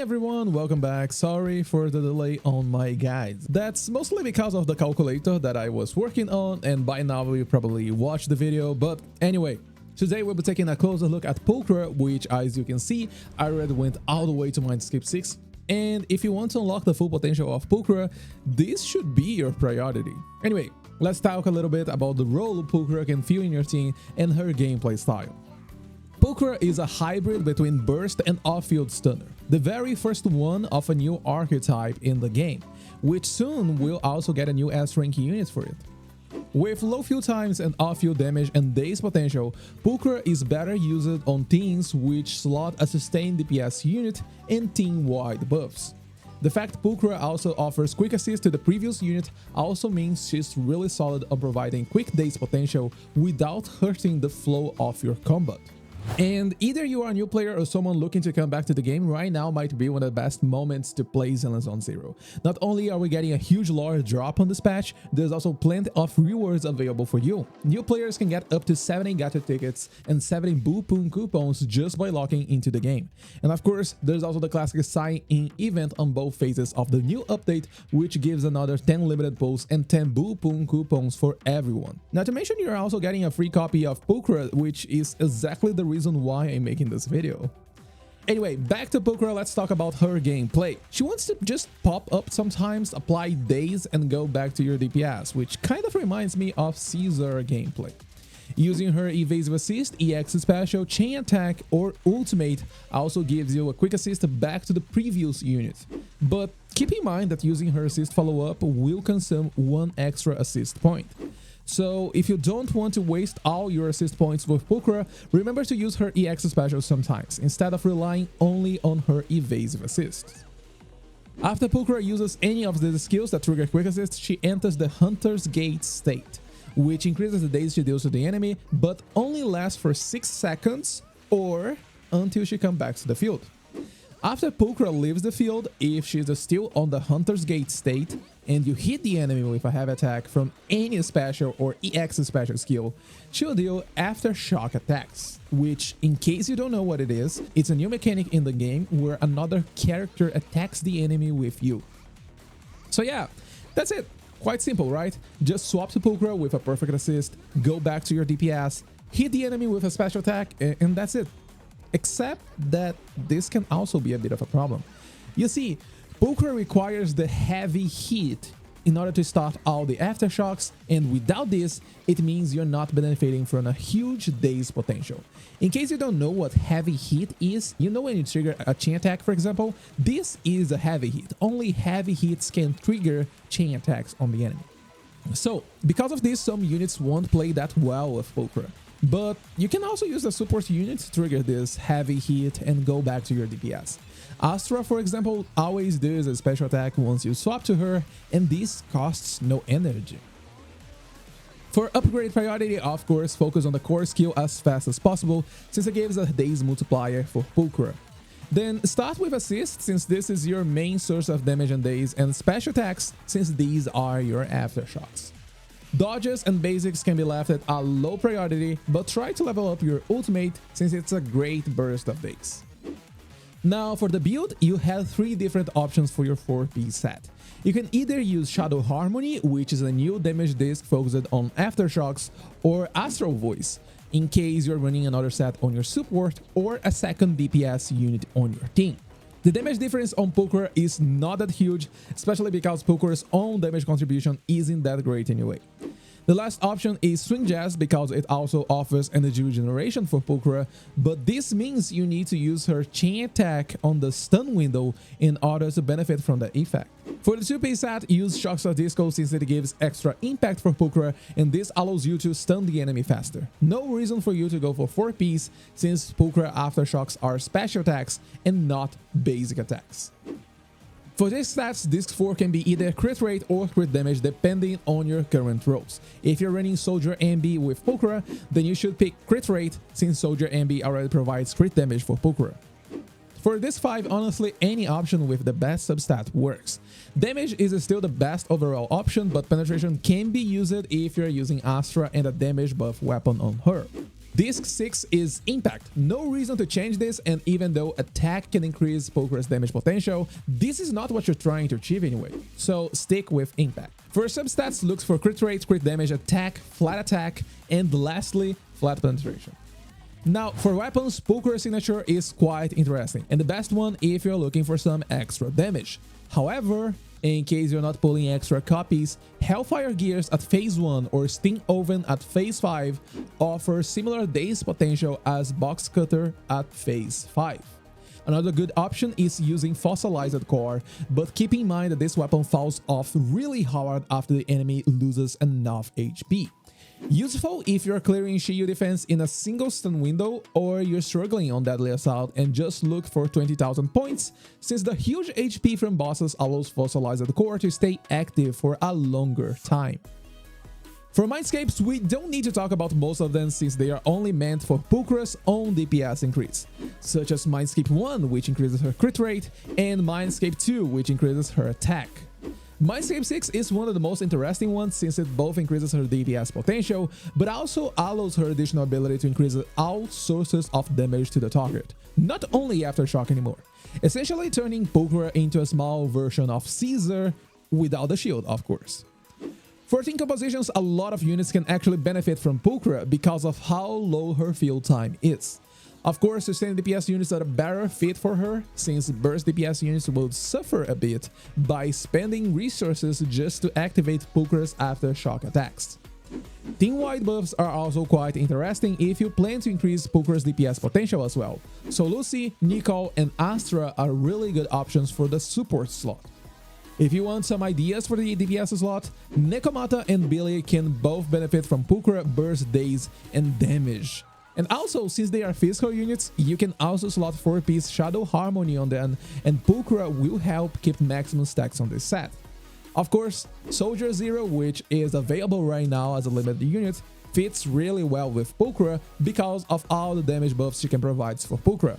everyone, welcome back. Sorry for the delay on my guides. That's mostly because of the calculator that I was working on, and by now you probably watched the video. But anyway, today we'll be taking a closer look at Pulchra, which, as you can see, I already went all the way to Mindscapes 6. And if you want to unlock the full potential of Pulchra, this should be your priority. Anyway, let's talk a little bit about the role Pulchra can fill in your team and her gameplay style. Pulchra is a hybrid between burst and off-field stunner, the very first one of a new archetype in the game, which soon will also get a new S-rank unit for it. With low field times and off-field damage and daze potential, Pulchra is better used on teams which slot a sustained DPS unit and team-wide buffs. The fact Pulchra also offers quick assist to the previous unit also means she's really solid on providing quick daze potential without hurting the flow of your combat. And either you are a new player or someone looking to come back to the game, right now might be one of the best moments to play Zenless on Zero. Not only are we getting a huge lore drop on this patch, there's also plenty of rewards available for you. New players can get up to 70 gacha tickets and 70 Boo-Poon coupons just by logging into the game. And of course, there's also the classic sign-in event on both phases of the new update, which gives another 10 limited pulls and 10 Boo-Poon coupons for everyone. Not to mention, you're also getting a free copy of Pulchra, which is exactly the reason why I'm making this video. Anyway, back to Pulchra, let's talk about her gameplay. She wants to just pop up sometimes, apply daze, and go back to your DPS, which kind of reminds me of Caesar gameplay. Using her evasive assist, EX special, chain attack, or ultimate also gives you a quick assist back to the previous unit. But keep in mind that using her assist follow-up will consume one extra assist point. So if you don't want to waste all your assist points with Pulchra, remember to use her EX special sometimes, instead of relying only on her evasive assist. After Pulchra uses any of the skills that trigger quick assist, she enters the Hunter's Gate state, which increases the daze she deals to the enemy, but only lasts for 6 seconds or until she comes back to the field. After Pulchra leaves the field, if she is still on the Hunter's Gate state, and you hit the enemy with a heavy attack from any special or EX special skill, she'll deal aftershock attacks, which, in case you don't know what it is, it's a new mechanic in the game where another character attacks the enemy with you. So yeah, that's it. Quite simple, right? Just swap to Pulchra with a perfect assist, go back to your DPS, hit the enemy with a special attack, and that's it. Except that this can also be a bit of a problem. You see, Pulchra requires the heavy hit in order to start all the aftershocks, and without this, it means you're not benefiting from a huge daze potential. In case you don't know what heavy hit is, you know when you trigger a chain attack, for example, this is a heavy hit. Only heavy hits can trigger chain attacks on the enemy. So, because of this, some units won't play that well with Pulchra. But you can also use the support unit to trigger this heavy hit and go back to your DPS. Astra, for example, always does a special attack once you swap to her, and this costs no energy. For upgrade priority, of course, focus on the core skill as fast as possible, since it gives a daze multiplier for Pulchra. Then start with assist, since this is your main source of damage and daze, and special attacks, since these are your aftershocks. Dodges and basics can be left at a low priority, but try to level up your ultimate, since it's a great burst of daze. Now for the build, you have 3 different options for your 4-piece set. You can either use Shadow Harmony, which is a new damage disc focused on aftershocks, or Astral Voice, in case you're running another set on your support or a second DPS unit on your team. The damage difference on Pulchra is not that huge, especially because Pulchra's own damage contribution isn't that great anyway. The last option is Swing Jazz, because it also offers energy regeneration for Pulchra, but this means you need to use her chain attack on the stun window in order to benefit from the effect. For the 2-piece set, use Shockstar Disco, since it gives extra impact for Pulchra, and this allows you to stun the enemy faster. No reason for you to go for 4-piece, since Pulchra aftershocks are special attacks and not basic attacks. For these stats, Disc 4 can be either crit rate or crit damage depending on your current roles. If you're running Soldier MB with Pulchra, then you should pick crit rate, since Soldier MB already provides crit damage for Pulchra. For Disc 5, honestly, any option with the best substat works. Damage is still the best overall option, but penetration can be used if you're using Astra and a damage buff weapon on her. Disc 6 is Impact. No reason to change this, and even though attack can increase Pulchra's damage potential, this is not what you're trying to achieve anyway, so stick with Impact. For substats, look for crit rate, crit damage, attack, flat attack, and lastly, flat penetration. Now, for weapons, Pulchra's signature is quite interesting, and the best one if you're looking for some extra damage. However, in case you're not pulling extra copies, Hellfire Gears at phase 1 or Steam Oven at phase 5 offer similar daze potential as Box Cutter at phase 5. Another good option is using Fossilized Core, but keep in mind that this weapon falls off really hard after the enemy loses enough HP. Useful if you're clearing shield defense in a single stun window or you're struggling on Deadly Assault and just look for 20,000 points, since the huge HP from bosses allows Fossilized Core to stay active for a longer time. For Mindscapes, we don't need to talk about most of them since they are only meant for Pulchra's own DPS increase, such as Mindscape 1, which increases her crit rate, and Mindscape 2, which increases her attack. Mindscape 6 is one of the most interesting ones since it both increases her DPS potential, but also allows her additional ability to increase all sources of damage to the target, not only Aftershock anymore, essentially turning Pulchra into a small version of Caesar without the shield, of course. For team compositions, a lot of units can actually benefit from Pulchra because of how low her field time is. Of course, sustained DPS units are a better fit for her, since burst DPS units will suffer a bit by spending resources just to activate Pulchra's aftershock attacks. Team-wide buffs are also quite interesting if you plan to increase Pulchra's DPS potential as well, so Lucy, Nicole, and Astra are really good options for the support slot. If you want some ideas for the DPS slot, Nekomata and Billy can both benefit from Pulchra burst daze and damage. And also, since they are physical units, you can also slot 4-piece Shadow Harmony on them, and Pulchra will help keep maximum stacks on this set. Of course, Soldier Zero, which is available right now as a limited unit, fits really well with Pulchra because of all the damage buffs she can provide for Pulchra.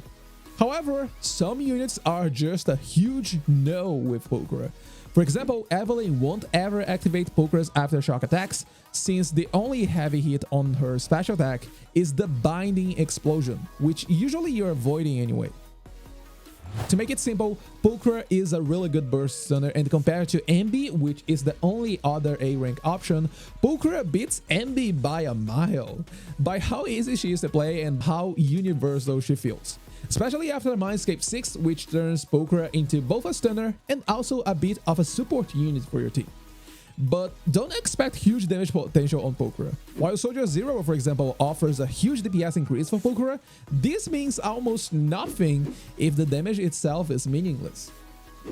However, some units are just a huge no with Pulchra. For example, Evelyn won't ever activate Pulchra's aftershock attacks, since the only heavy hit on her special attack is the Binding Explosion, which usually you're avoiding anyway. To make it simple, Pulchra is a really good burst stunner, and compared to Emby, which is the only other A-rank option, Pulchra beats Emby by a mile, by how easy she is to play and how universal she feels. Especially after Mindscape 6, which turns Pulchra into both a stunner and also a bit of a support unit for your team. But don't expect huge damage potential on Pulchra. While Soldier Zero, for example, offers a huge DPS increase for Pulchra, this means almost nothing if the damage itself is meaningless.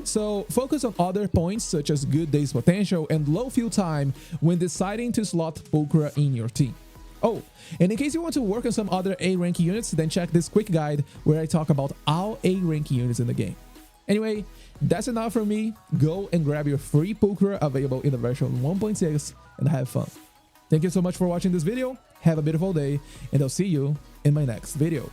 So focus on other points such as good daze potential and low field time when deciding to slot Pulchra in your team. Oh, and in case you want to work on some other A-rank units, then check this quick guide where I talk about all A-rank units in the game. Anyway, that's enough from me. Go and grab your free Pulchra available in the version 1.6 and have fun. Thank you so much for watching this video. Have a beautiful day, and I'll see you in my next video.